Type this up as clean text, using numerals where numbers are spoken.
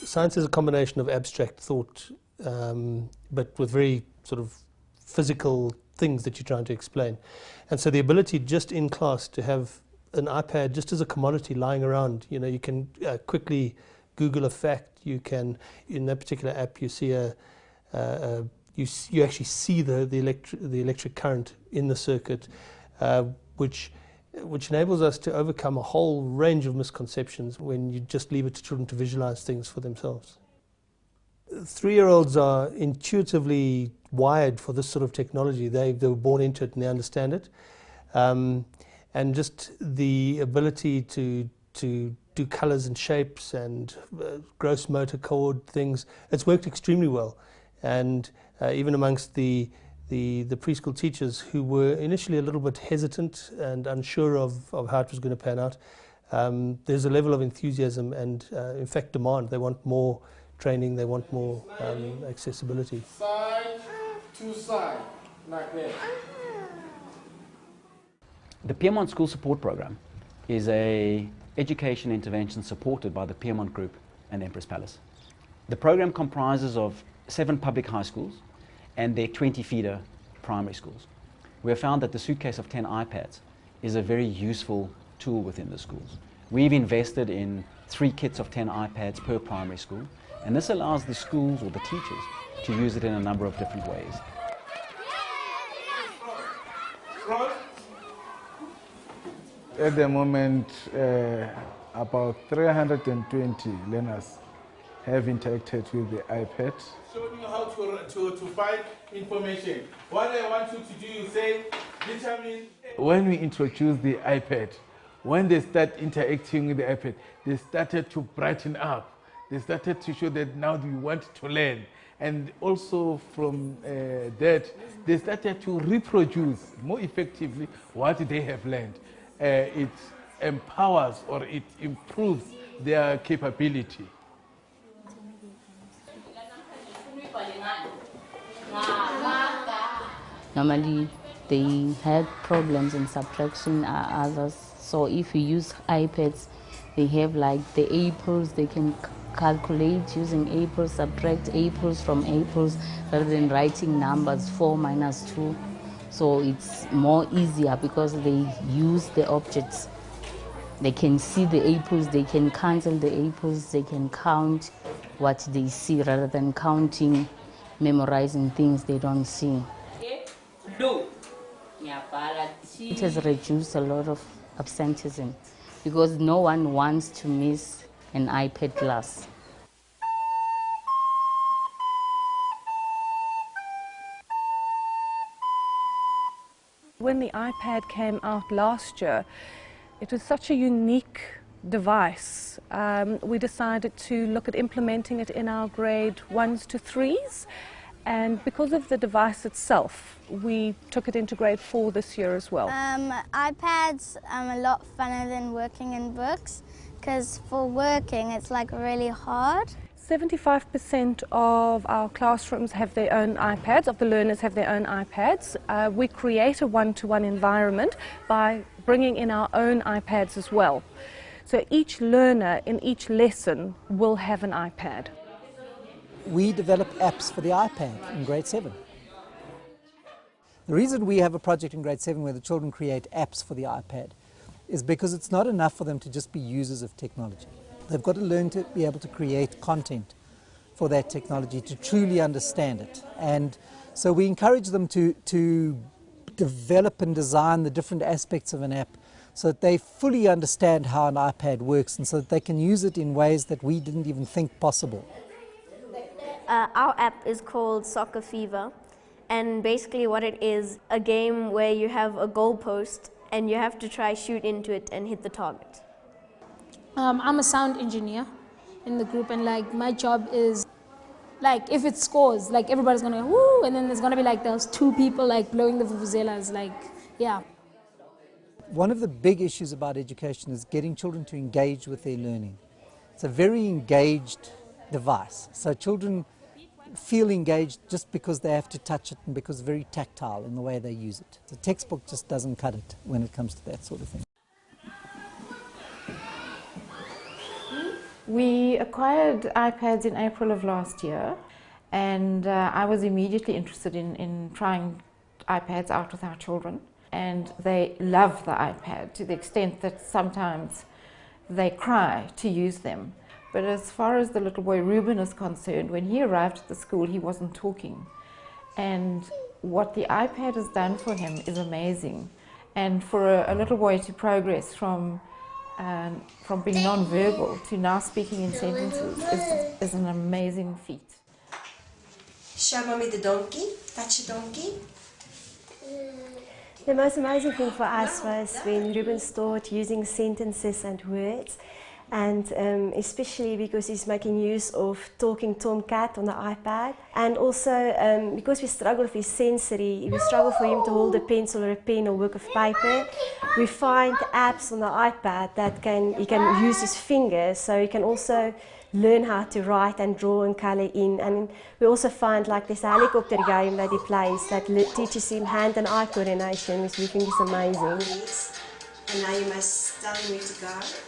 science is a combination of abstract thought, but with very sort of physical things that you're trying to explain. And so the ability just in class to have an iPad just as a commodity lying around, you know, you can quickly Google a fact. You can, in that particular app, you see you actually see the electric current in the circuit, which enables us to overcome a whole range of misconceptions when you just leave it to children to visualize things for themselves. 3-year-olds are intuitively wired for this sort of technology. They were born into it and they understand it. And just the ability to do colors and shapes and gross motor chord things, it's worked extremely well. And even amongst the preschool teachers who were initially a little bit hesitant and unsure of how it was going to pan out, there's a level of enthusiasm and, in fact, demand. They want more training, they want more accessibility. Side to side, like that. The Piedmont School Support Program is an education intervention supported by the Piedmont Group and Empress Palace. The program comprises of 7 public high schools and their 20 feeder primary schools. We have found that the suitcase of 10 iPads is a very useful tool within the schools. We've invested in 3 kits of 10 iPads per primary school, and this allows the schools or the teachers to use it in a number of different ways. At the moment, about 320 learners have interacted with the iPad. Showing you how to find information. What I want you to do, you say, determine. When we introduced the iPad, when they start interacting with the iPad, they started to brighten up. They started to show that now we want to learn. And also from that, they started to reproduce more effectively what they have learned. It empowers or it improves their capability. Normally, they had problems in subtraction, others. So if you use iPads, they have like the apples, they can calculate using apples, subtract apples from apples, rather than writing numbers 4 minus 2. So it's more easier because they use the objects. They can see the apples, they can cancel the apples, they can count what they see rather than counting, memorizing things they don't see. It has reduced a lot of absenteeism because no one wants to miss an iPad class. When the iPad came out last year, it was such a unique device. We decided to look at implementing it in our grade 1s to 3s, and because of the device itself, we took it into grade 4 this year as well. iPads are a lot funner than working in books, because for working it's like really hard. 75% of our classrooms have their own iPads, of the learners have their own iPads. We create a one-to-one environment by bringing in our own iPads as well. So each learner in each lesson will have an iPad. We develop apps for the iPad in grade 7. The reason we have a project in grade 7 where the children create apps for the iPad is because it's not enough for them to just be users of technology. They've got to learn to be able to create content for that technology, to truly understand it. And so we encourage them to develop and design the different aspects of an app so that they fully understand how an iPad works and so that they can use it in ways that we didn't even think possible. Our app is called Soccer Fever, and basically what it is, a game where you have a goalpost and you have to try shoot into it and hit the target. I'm a sound engineer in the group, and like my job is, like if it scores, like everybody's gonna go woo, and then there's gonna be like those 2 people like blowing the vuvuzelas, like, yeah. One of the big issues about education is getting children to engage with their learning. It's a very engaged device, so children feel engaged just because they have to touch it and because it's very tactile in the way they use it. The textbook just doesn't cut it when it comes to that sort of thing. We acquired iPads in April of last year, and I was immediately interested in trying iPads out with our children. And they love the iPad to the extent that sometimes they cry to use them. But as far as the little boy Ruben is concerned, when he arrived at the school, he wasn't talking. And what the iPad has done for him is amazing. And for a little boy to progress from being non-verbal to now speaking in sentences is an amazing feat. Show mommy the donkey, touch the donkey. The most amazing thing for us was when Ruben started using sentences and words, and especially because he's making use of talking tomcat on the iPad, and also because we struggle with his sensory, we struggle for him to hold a pencil or a pen or work of paper. We find apps on the iPad that he can use his fingers, so he can also learn how to write and draw and colour in. And we also find like this helicopter game that he plays that teaches him hand and eye coordination, which we think is amazing. And now you must tell him where to go.